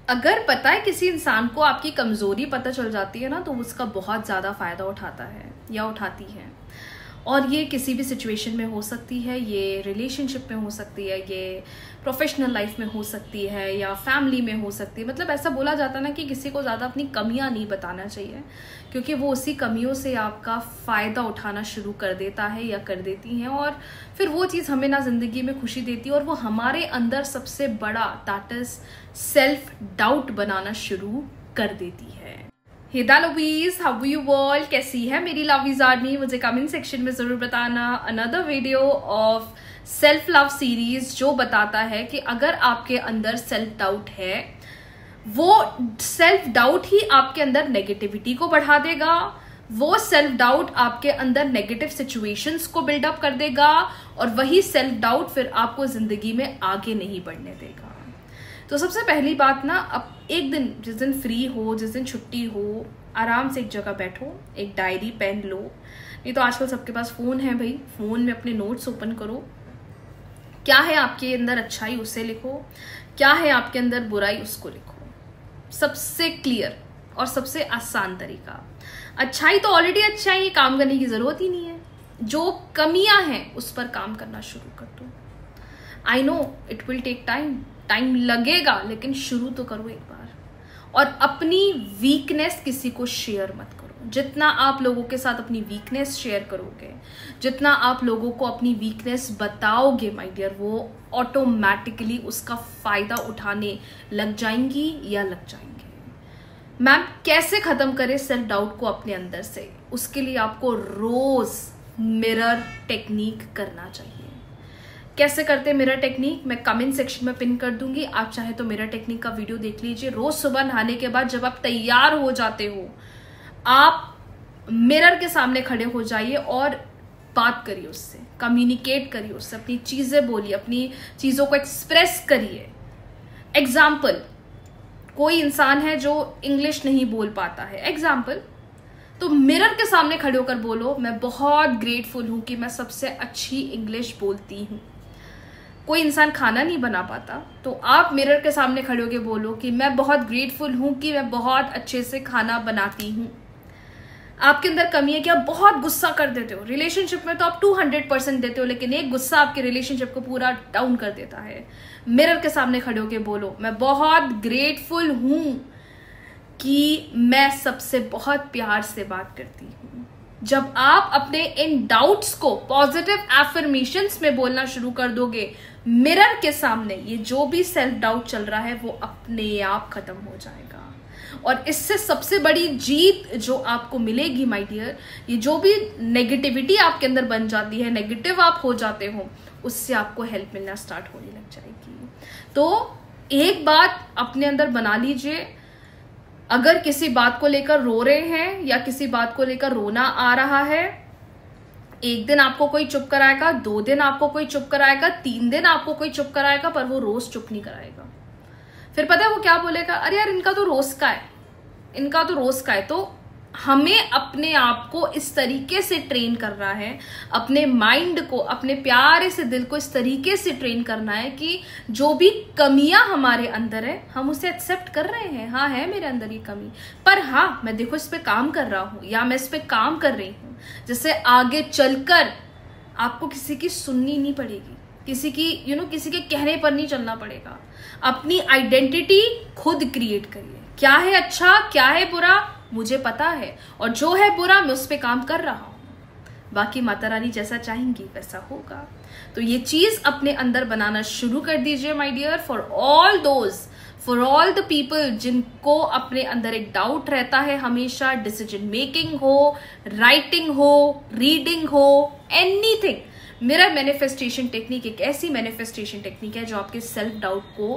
अगर पता है किसी इंसान को आपकी कमजोरी पता चल जाती है ना, तो उसका बहुत ज्यादा फायदा उठाता है या उठाती है। और ये किसी भी सिचुएशन में हो सकती है, ये रिलेशनशिप में हो सकती है, ये प्रोफेशनल लाइफ में हो सकती है, या फैमिली में हो सकती है। मतलब ऐसा बोला जाता है ना कि किसी को ज़्यादा अपनी कमियां नहीं बताना चाहिए, क्योंकि वो उसी कमियों से आपका फ़ायदा उठाना शुरू कर देता है या कर देती हैं, और फिर वो चीज़ हमें ना ज़िंदगी में खुशी देती है, और वो हमारे अंदर सबसे बड़ा दैट इज़ सेल्फ डाउट बनाना शुरू कर देती है। हे the lovies, how you all, कैसी है मेरी लवीज आर्मी? मुझे कमेंट सेक्शन में जरूर बताना। Another video of self love series जो बताता है कि अगर आपके अंदर सेल्फ डाउट है, वो सेल्फ डाउट ही आपके अंदर नेगेटिविटी को बढ़ा देगा, वो सेल्फ डाउट आपके अंदर नेगेटिव सिचुएशंस को बिल्डअप कर देगा, और वही सेल्फ डाउट फिर आपको जिंदगी में आगे नहीं बढ़ने देगा। तो सबसे पहली बात ना, अब एक दिन जिस दिन फ्री हो, जिस दिन छुट्टी हो, आराम से एक जगह बैठो, एक डायरी पेन लो, नहीं तो आजकल सबके पास फोन है भाई, फोन में अपने नोट्स ओपन करो। क्या है आपके अंदर अच्छाई उसे लिखो, क्या है आपके अंदर बुराई उसको लिखो। सबसे क्लियर और सबसे आसान तरीका। अच्छाई तो ऑलरेडी अच्छाई है, काम करने की जरूरत ही नहीं है। जो कमियां हैं उस पर काम करना शुरू कर दो। I know it will take time लगेगा, लेकिन शुरू तो करो एक बार। और अपनी वीकनेस किसी को शेयर मत करो। जितना आप लोगों के साथ अपनी वीकनेस शेयर करोगे, जितना आप लोगों को अपनी वीकनेस बताओगे माय डियर, वो ऑटोमेटिकली उसका फायदा उठाने लग जाएंगी या लग जाएंगे। मैम कैसे खत्म करें सेल्फ डाउट को अपने अंदर से? उसके लिए आपको रोज मिरर टेक्निक करना चाहिए। कैसे करते हैं मिरर टेक्निक? मैं कमेंट सेक्शन में पिन कर दूंगी, आप चाहे तो मिरर टेक्निक का वीडियो देख लीजिए। रोज सुबह नहाने के बाद जब आप तैयार हो जाते हो, आप मिरर के सामने खड़े हो जाइए और बात करिए उससे, कम्युनिकेट करिए उससे, अपनी चीजें बोलिए, अपनी चीजों को एक्सप्रेस करिए। एग्जाम्पल, कोई इंसान है जो इंग्लिश नहीं बोल पाता है, एग्जाम्पल, तो मिरर के सामने खड़े होकर बोलो, मैं बहुत ग्रेटफुल हूं कि मैं सबसे अच्छी इंग्लिश बोलती हूं। कोई इंसान खाना नहीं बना पाता, तो आप मिरर के सामने खड़े होकर बोलो कि मैं बहुत ग्रेटफुल हूं कि मैं बहुत अच्छे से खाना बनाती हूं। आपके अंदर कमी है कि आप बहुत गुस्सा कर देते हो। रिलेशनशिप में तो आप 200% देते हो, लेकिन एक गुस्सा आपके रिलेशनशिप को पूरा डाउन कर देता है। मिरर के सामने खड़े होकर बोलो, मैं बहुत ग्रेटफुल हूं कि मैं सबसे बहुत प्यार से बात करती हूं। जब आप अपने इन डाउट्स को पॉजिटिव एफर्मेशंस में बोलना शुरू कर दोगे मिरर के सामने, ये जो भी सेल्फ डाउट चल रहा है वो अपने आप खत्म हो जाएगा। और इससे सबसे बड़ी जीत जो आपको मिलेगी माय डियर, ये जो भी नेगेटिविटी आपके अंदर बन जाती है, नेगेटिव आप हो जाते हो, उससे आपको हेल्प मिलना स्टार्ट होने लग जाएगी। तो एक बात अपने अंदर बना लीजिए, अगर किसी बात को लेकर रो रहे हैं या किसी बात को लेकर रोना आ रहा है, एक दिन आपको कोई चुप कराएगा, 2 दिन आपको कोई चुप कराएगा, 3 दिन आपको कोई चुप कराएगा, पर वो रोज चुप नहीं कराएगा। फिर पता है वो क्या बोलेगा? अरे यार इनका तो रोज का है, इनका तो रोज का है। तो हमें अपने आप को इस तरीके से ट्रेन करना है, अपने माइंड को, अपने प्यारे से दिल को इस तरीके से ट्रेन करना है कि जो भी कमियां हमारे अंदर है हम उसे एक्सेप्ट कर रहे हैं। हाँ है मेरे अंदर ये कमी, पर हाँ मैं देखो इस पे काम कर रहा हूं, या मैं इस पे काम कर रही हूं, जिससे आगे चलकर आपको किसी की सुननी नहीं पड़ेगी, किसी की किसी के कहने पर नहीं चलना पड़ेगा। अपनी आइडेंटिटी खुद क्रिएट करिए। क्या है अच्छा, क्या है बुरा, मुझे पता है, और जो है बुरा मैं उस पर काम कर रहा हूं। बाकी माता रानी जैसा चाहेंगी वैसा होगा। तो ये चीज अपने अंदर बनाना शुरू कर दीजिए my dear, for all the people जिनको अपने अंदर एक डाउट रहता है हमेशा, डिसीजन मेकिंग हो, राइटिंग हो, रीडिंग हो, एनीथिंग। मिरर मैनिफेस्टेशन टेक्निक एक ऐसी मैनिफेस्टेशन टेक्निक है जो आपके सेल्फ डाउट को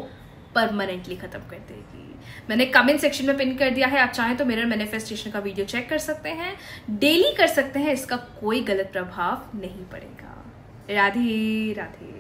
परमानेंटली खत्म कर देगी। मैंने कमेंट सेक्शन में पिन कर दिया है, आप चाहें तो मिरर मैनिफेस्टेशन का वीडियो चेक कर सकते हैं, डेली कर सकते हैं, इसका कोई गलत प्रभाव नहीं पड़ेगा। राधे राधे।